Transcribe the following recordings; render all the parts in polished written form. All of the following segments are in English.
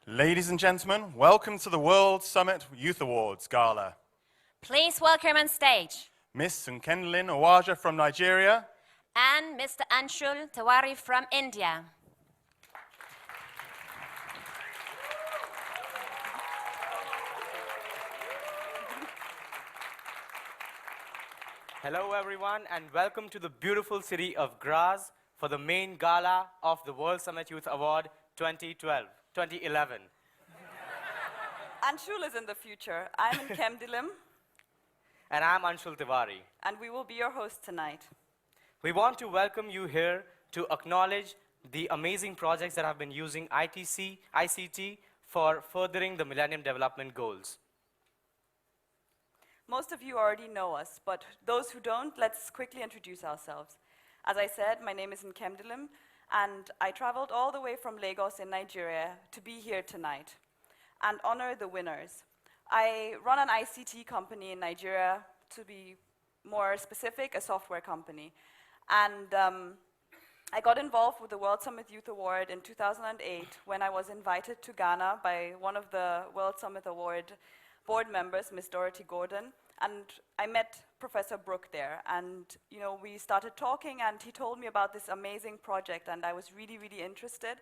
Ladies and gentlemen, welcome to the World Summit Youth Awards Gala. Please welcome on stage Miss Nkendlin Owaja from Nigeria and Mr. Anshul Tewari from India. Hello everyone and welcome to the beautiful city of Graz for the main gala of the World Summit Youth Award 2011. Anshul is in the future. I'm in Kemdilim, And I'm Anshul Tiwari. and we will be your host tonight. We want to welcome you here to acknowledge the amazing projects that have been using ICT for furthering the Millennium Development Goals. Most of you already know us, but those who don't, let's quickly introduce ourselves. As I said, my name is Nkemdilim, and I traveled all the way from Lagos in Nigeria to be here tonight and honor the winners. I run an ICT company in Nigeria, to be more specific, a software company. And I got involved with the World Summit Youth Award in 2008 when I was invited to Ghana by one of the World Summit Award board members, Ms. Dorothy Gordon, and I met Professor Brooke there. And we started talking, and he told me about this amazing project, and I was really, really interested.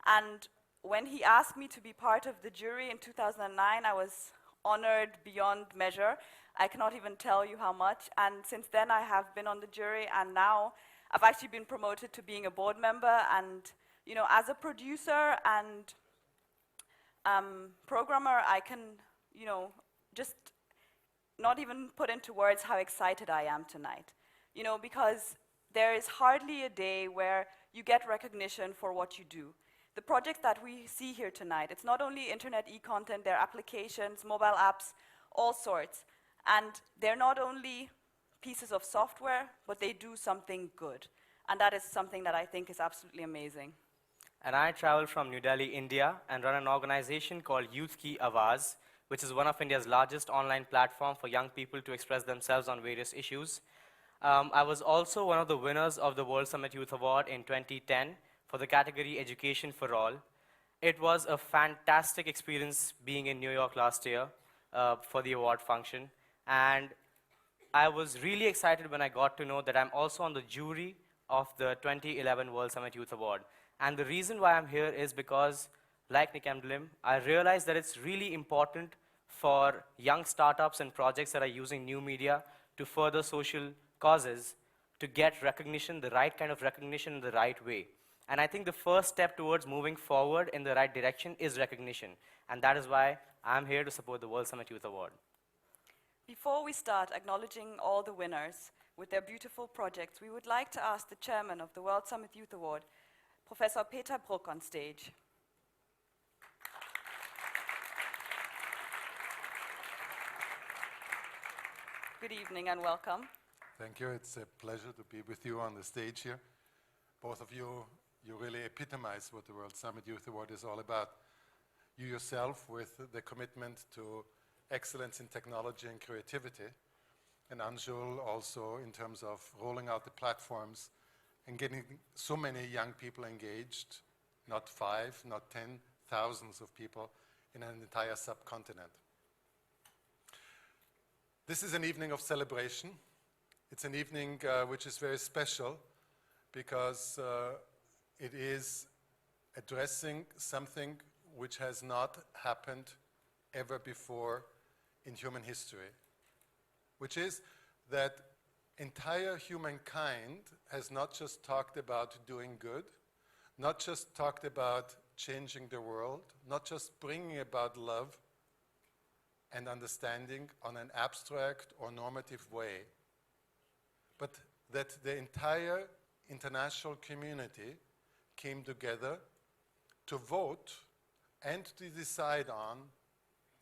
And when he asked me to be part of the jury in 2009, I was honored beyond measure. I cannot even tell you how much. And since then, I have been on the jury, and now I've actually been promoted to being a board member. And as a producer and programmer, I can just not even put into words how excited I am tonight. Because there is hardly a day where you get recognition for what you do. The projects that we see here tonight, it's not only internet e-content, they're applications, mobile apps, all sorts. And they're not only pieces of software, but they do something good. And that is something that I think is absolutely amazing. And I travel from New Delhi, India, and run an organization called Youth Ki Awaz, which is one of India's largest online platform for young people to express themselves on various issues. I was also one of the winners of the World Summit Youth Award in 2010 for the category Education for All. It was a fantastic experience being in New York last year for the award function. And I was really excited when I got to know that I'm also on the jury of the 2011 World Summit Youth Award. And the reason why I'm here is because, like Nkemdilim, I realized that it's really important for young startups and projects that are using new media to further social causes to get recognition, the right kind of recognition in the right way. And I think the first step towards moving forward in the right direction is recognition. And that is why I'm here to support the World Summit Youth Award. Before we start acknowledging all the winners with their beautiful projects, we would like to ask the chairman of the World Summit Youth Award, Professor Peter Brooke, on stage. Good evening and welcome. Thank you. It's a pleasure to be with you on the stage here. Both of you really epitomize what the World Summit Youth Award is all about. You yourself with the commitment to excellence in technology and creativity, and Anshul also in terms of rolling out the platforms and getting so many young people engaged, not 5, not 10, thousands of people in an entire subcontinent. This is an evening of celebration. It's an evening which is very special because it is addressing something which has not happened ever before in human history, which is that entire humankind has not just talked about doing good, not just talked about changing the world, not just bringing about love and understanding on an abstract or normative way, but that the entire international community came together to vote and to decide on,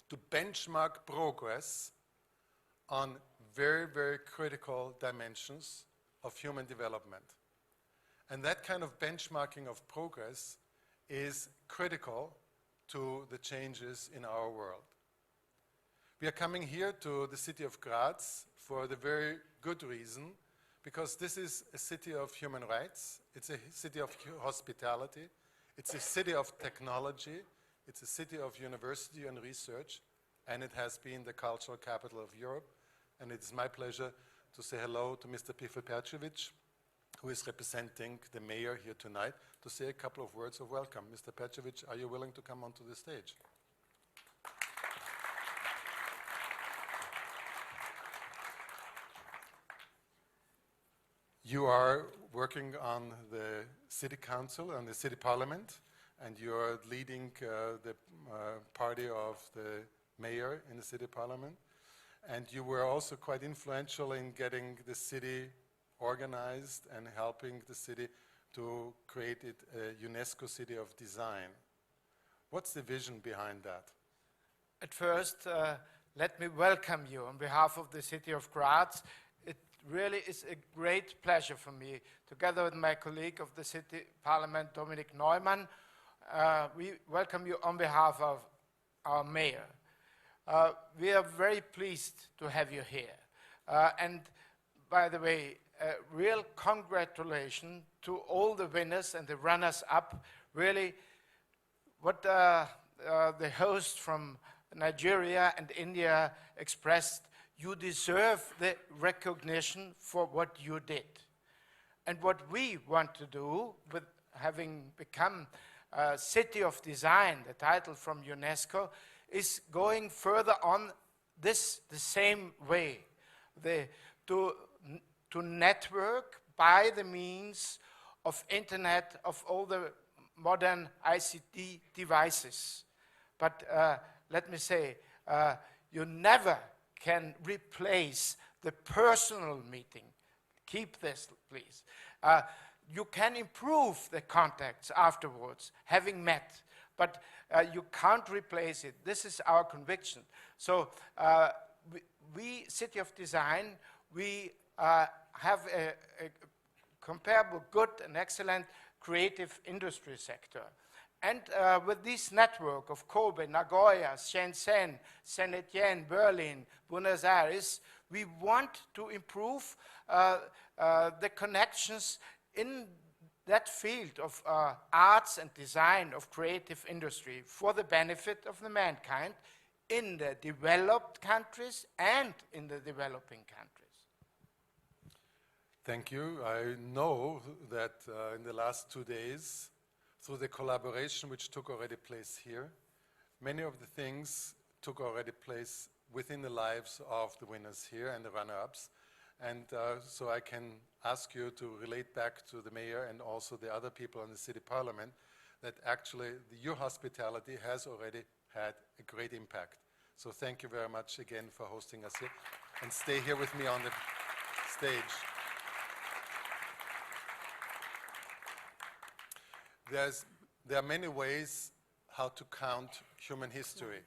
to benchmark progress on very, very critical dimensions of human development. And that kind of benchmarking of progress is critical to the changes in our world. We are coming here to the city of Graz for the very good reason, because this is a city of human rights, it's a city of hospitality, it's a city of technology, It's a city of university and research, and it has been the cultural capital of Europe. And it's my pleasure to say hello to Mr. Pifel Percevic, who is representing the mayor here tonight, to say a couple of words of welcome. Mr. Percevic, are you willing to come onto the stage? You are working on the city council and the city parliament, and you are leading the party of the mayor in the city parliament. And you were also quite influential in getting the city organized and helping the city to create it a UNESCO City of Design. What's the vision behind that? At first, let me welcome you on behalf of the city of Graz. It really is a great pleasure for me, together with my colleague of the city parliament, Dominic Neumann. We welcome you on behalf of our mayor. We are very pleased to have you here. And by the way, real congratulations to all the winners and the runners-up. Really, what the host from Nigeria and India expressed, you deserve the recognition for what you did. And what we want to do with having become a City of Design, the title from UNESCO, is going further on the same way, to network by the means of internet, of all the modern ICT devices. But let me say, you never can replace the personal meeting. Keep this, please. You can improve the contacts afterwards, having met, but you can't replace it. This is our conviction. So we City of Design, we have a comparable good and excellent creative industry sector. And with this network of Kobe, Nagoya, Shenzhen, Saint Etienne, Berlin, Buenos Aires, we want to improve the connections in that field of arts and design, of creative industry, for the benefit of the mankind in the developed countries and in the developing countries. Thank you. I know that in the last 2 days, through the collaboration which took already place here, many of the things took already place within the lives of the winners here and the runner-ups. And so I can ask you to relate back to the mayor and also the other people in the city parliament that actually your hospitality has already had a great impact. So thank you very much again for hosting us here. And stay here with me on the stage. There are many ways how to count human history.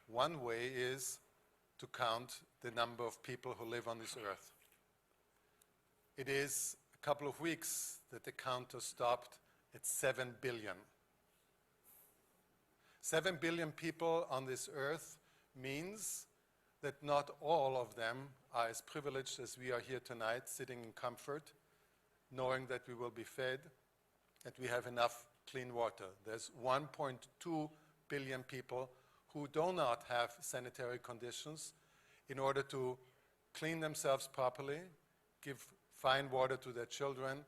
One way is to count the number of people who live on this earth. It is a couple of weeks that the counter stopped at 7 billion. 7 billion people on this earth means that not all of them are as privileged as we are here tonight, sitting in comfort, knowing that we will be fed, that we have enough clean water. There's 1.2 billion people who do not have sanitary conditions in order to clean themselves properly, give fine water to their children,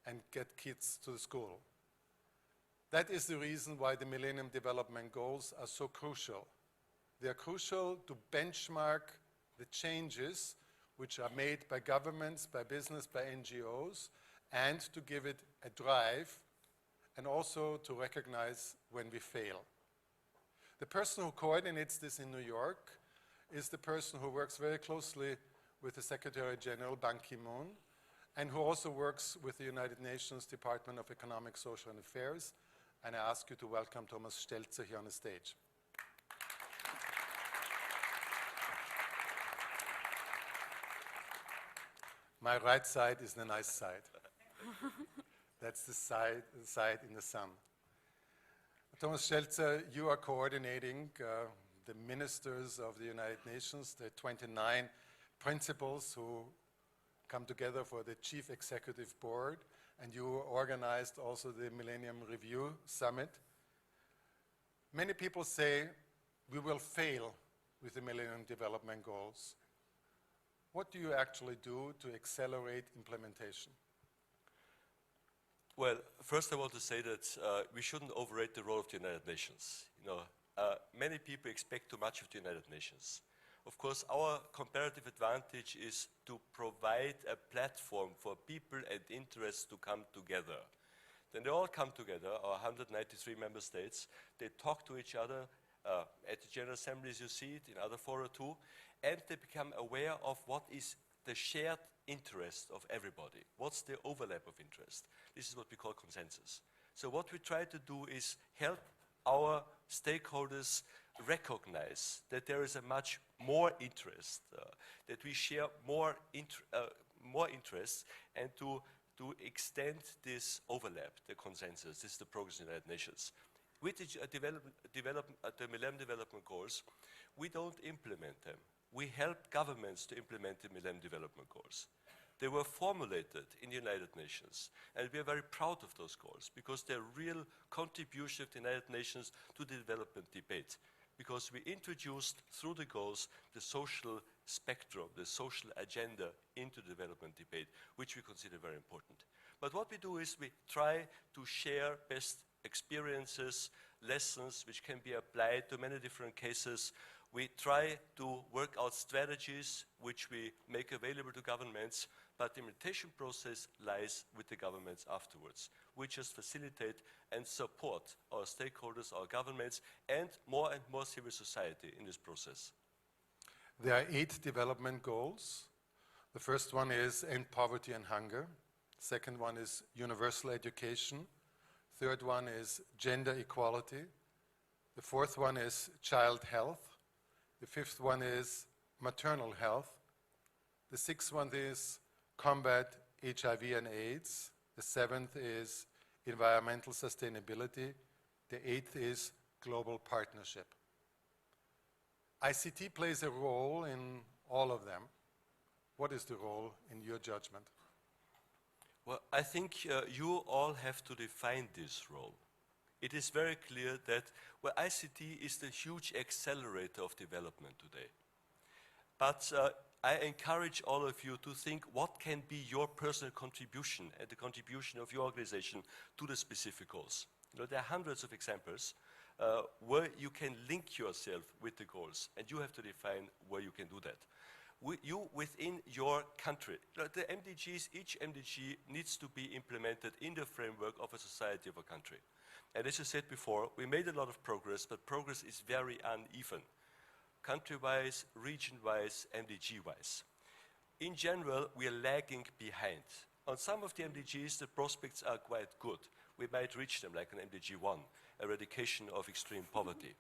and get kids to the school. That is the reason why the Millennium Development Goals are so crucial. They are crucial to benchmark the changes which are made by governments, by business, by NGOs, and to give it a drive, and also to recognize when we fail. The person who coordinates this in New York is the person who works very closely with the Secretary General, Ban Ki-moon, and who also works with the United Nations Department of Economic, Social and Affairs. And I ask you to welcome Thomas Stelzer here on the stage. My right side is the nice side. That's the side in the sun. Thomas Stelzer, you are coordinating the ministers of the United Nations, the 29 principals who come together for the Chief Executive Board, and you organized also the Millennium Review Summit. Many people say we will fail with the Millennium Development Goals. What do you actually do to accelerate implementation? Well, first I want to say that we shouldn't overrate the role of the United Nations. Many people expect too much of the United Nations. Of course, our comparative advantage is to provide a platform for people and interests to come together. Then they all come together, our 193 member states, they talk to each other, at the General Assemblies you see it, in other fora too, and they become aware of what is the shared interest of everybody. What's the overlap of interest? This is what we call consensus. So what we try to do is help our stakeholders recognize that there is a much more interest, that we share more interests, and to extend this overlap, the consensus. This is the progress in the United Nations. With the Millennium Development Goals, we don't implement them. We help governments to implement the Millennium Development Goals. They were formulated in the United Nations, and we are very proud of those goals because they're real contribution of the United Nations to the development debate. Because we introduced through the goals the social spectrum, the social agenda into the development debate, which we consider very important. But what we do is we try to share best experiences, lessons which can be applied to many different cases. We try to work out strategies which we make available to governments, but the implementation process lies with the governments afterwards. We just facilitate and support our stakeholders, our governments, and more civil society in this process. There are 8 development goals. The first one is end poverty and hunger. Second one is universal education. Third one is gender equality. The fourth one is child health. The fifth one is maternal health. The sixth one is combat HIV and AIDS. The seventh is environmental sustainability. The eighth is global partnership. ICT plays a role in all of them. What is the role in your judgment? Well, I think you all have to define this role. It is very clear that ICT is the huge accelerator of development today. But I encourage all of you to think what can be your personal contribution and the contribution of your organization to the specific goals. There are hundreds of examples where you can link yourself with the goals, and you have to define where you can do that. You within your country, the MDGs, each MDG needs to be implemented in the framework of a society of a country. And as I said before, we made a lot of progress, but progress is very uneven, country-wise, region-wise, MDG-wise. In general, we are lagging behind. On some of the MDGs, the prospects are quite good. We might reach them, like an MDG 1, eradication of extreme poverty.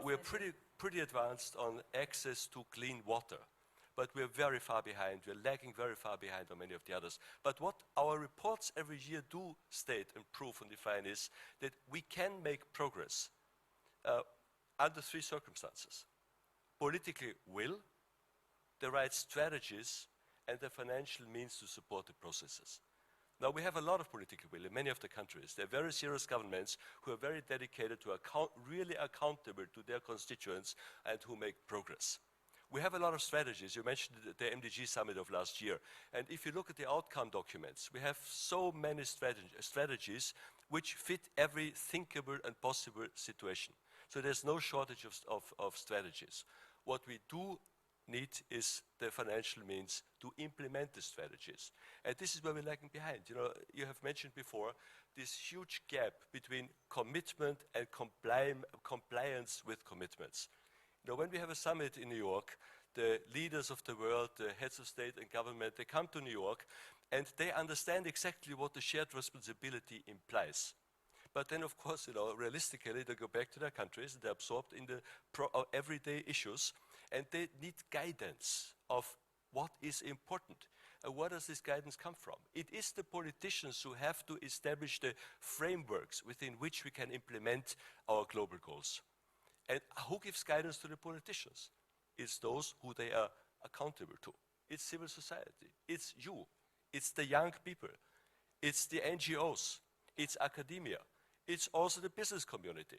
We are pretty advanced on access to clean water. But we're very far behind. We're lagging very far behind on many of the others. But what our reports every year do state and prove and define is that we can make progress under 3 circumstances: political will, the right strategies, and the financial means to support the processes. Now, we have a lot of political will in many of the countries. They're very serious governments who are very dedicated to really accountable to their constituents and who make progress. We have a lot of strategies. You mentioned the MDG summit of last year. And if you look at the outcome documents, we have so many strategies which fit every thinkable and possible situation. So there's no shortage of strategies. What we do need is the financial means to implement the strategies. And this is where we're lagging behind. You have mentioned before this huge gap between commitment and compliance with commitments. When we have a summit in New York, the leaders of the world, the heads of state and government, they come to New York and they understand exactly what the shared responsibility implies. But then, of course, realistically, they go back to their countries, they're absorbed in the everyday issues, and they need guidance of what is important. And where does this guidance come from? It is the politicians who have to establish the frameworks within which we can implement our global goals. And who gives guidance to the politicians? It's those who they are accountable to. It's civil society. It's you. It's the young people. It's the NGOs. It's academia. It's also the business community.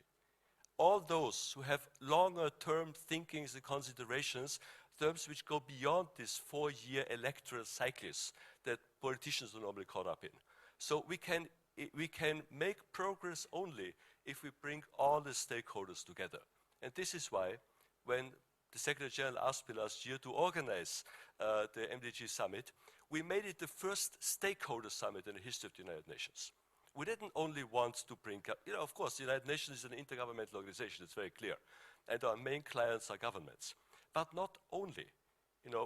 all those who have longer-term thinkings and considerations, terms which go beyond these 4-year electoral cycles that politicians are normally caught up in. So we can make progress only if we bring all the stakeholders together. And this is why, when the Secretary General asked me last year to organize the MDG Summit, we made it the first stakeholder summit in the history of the United Nations. We didn't only want to bring up, of course, the United Nations is an intergovernmental organization, it's very clear. And our main clients are governments. But not only.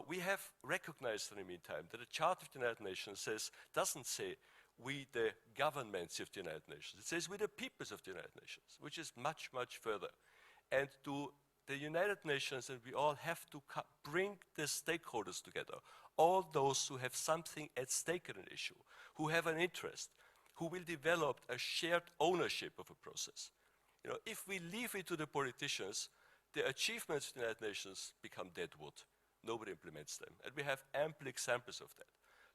We have recognized in the meantime that the Charter of the United Nations doesn't say we the governments of the United Nations. It says we the peoples of the United Nations, which is much, much further. And to the United Nations, and we all have to bring the stakeholders together, all those who have something at stake in an issue, who have an interest, who will develop a shared ownership of a process. If we leave it to the politicians, the achievements of the United Nations become dead wood. Nobody implements them. And we have ample examples of that.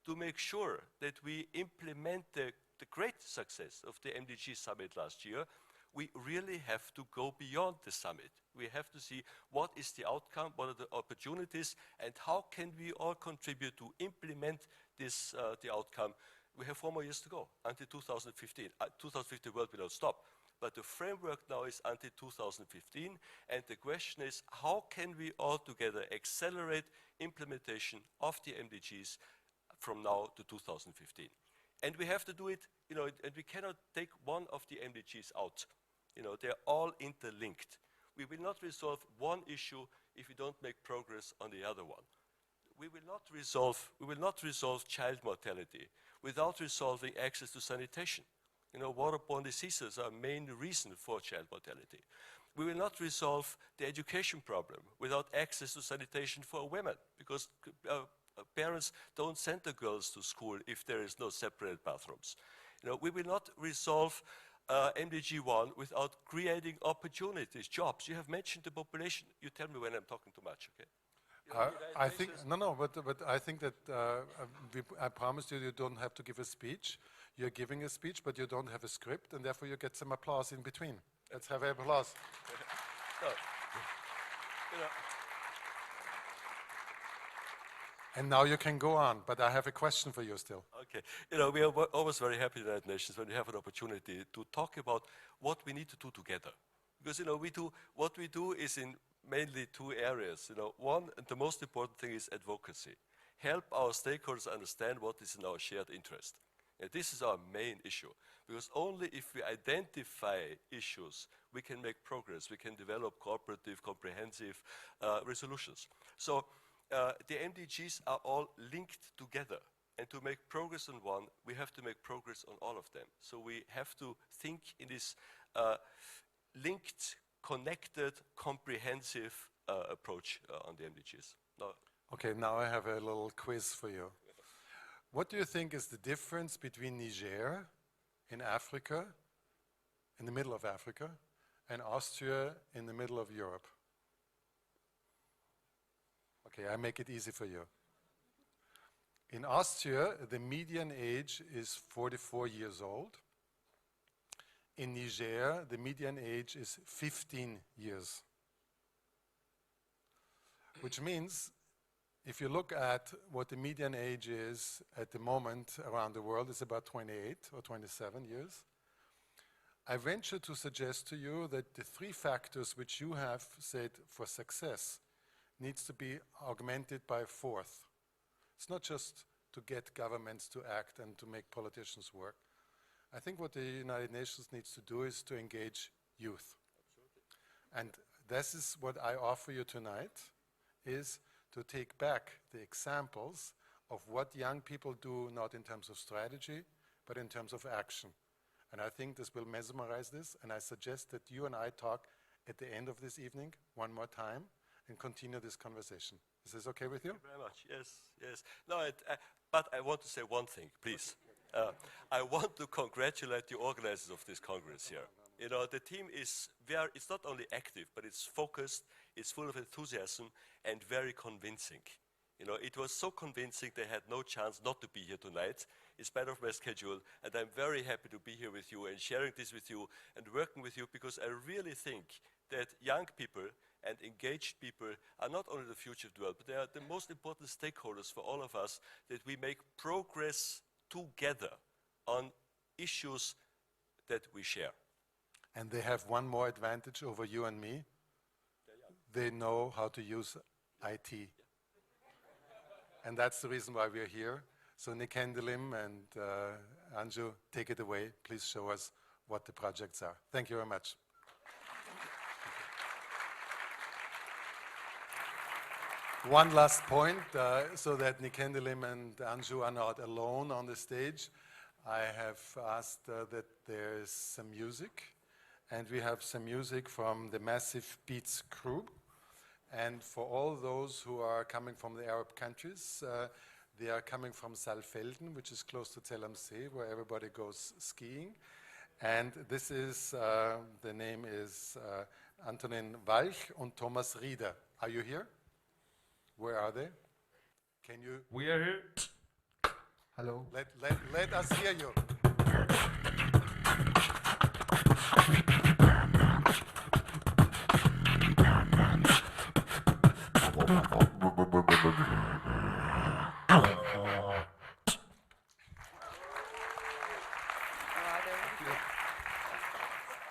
To make sure that we implement the great success of the MDG Summit last year, we really have to go beyond the summit. We have to see what is the outcome, what are the opportunities, and how can we all contribute to implement this, the outcome. We have 4 more years to go until 2015. 2050 world will not stop. But the framework now is until 2015, and the question is, how can we all together accelerate implementation of the MDGs from now to 2015? And we have to do it, and we cannot take one of the MDGs out. They're all interlinked. We will not resolve one issue if we don't make progress on the other one. We will not resolve child mortality without resolving access to sanitation. Waterborne diseases are a main reason for child mortality. We will not resolve the education problem without access to sanitation for women, because parents don't send the girls to school if there is no separate bathrooms. We will not resolve MDG 1 without creating opportunities, jobs. You have mentioned the population. You tell me when I'm talking too much, okay? I think, but I think that I promised you don't have to give a speech. You're giving a speech, but you don't have a script, and therefore you get some applause in between. Let's have applause. And now you can go on, but I have a question for you still. Okay. We are always very happy in the United Nations when we have an opportunity to talk about what we need to do together. Because, what we do is in mainly 2 areas. One, and the most important thing is advocacy. Help our stakeholders understand what is in our shared interest. And this is our main issue, because only if we identify issues, we can make progress, we can develop cooperative, comprehensive resolutions. So the MDGs are all linked together, and to make progress on one, we have to make progress on all of them. So we have to think in this linked, connected, comprehensive approach on the MDGs. Okay, now I have a little quiz for you. What do you think is the difference between Niger in Africa, in the middle of Africa, and Austria in the middle of Europe? Okay, I make it easy for you. In Austria, the median age is 44 years old. In Niger, the median age is 15 years. Which means, if you look at what the median age is at the moment around the world, it's about 28 or 27 years. I venture to suggest to you that the 3 factors which you have said for success needs to be augmented by a 4th. It's not just to get governments to act and to make politicians work. I think what the United Nations needs to do is to engage youth. Absolutely. And this is what I offer you tonight, is to take back the examples of what young people do, not in terms of strategy, but in terms of action. And I think this will mesmerize this, and I suggest that you and I talk at the end of this evening one more time and continue this conversation. Is this okay with you? Thank you very much. Yes, yes. No, but I want to say one thing, please. I want to congratulate the organizers of this Congress here. The team is it's not only active, but it's focused, it's full of enthusiasm, and very convincing. It was so convincing they had no chance not to be here tonight, in spite of my schedule, and I'm very happy to be here with you and sharing this with you and working with you, because I really think that young people and engaged people are not only the future of the world, but they are the most important stakeholders for all of us, that we make progress together on issues that we share. And they have one more advantage over you and me. They know how to use IT. And that's the reason why we're here. So Nikendelim and Anju, take it away. Please show us what the projects are. Thank you very much. One last point, so that Nikendelim and Anju are not alone on the stage. I have asked that there is some music, and we have some music from the Massive Beats crew. And for all those who are coming from the Arab countries, they are coming from Saalfelden, which is close to Zell am See, where everybody goes skiing. And this is, the name is Antonin Walch and Thomas Rieder. Are you here? Where are they? Can you? We are here. Hello. Let us hear you.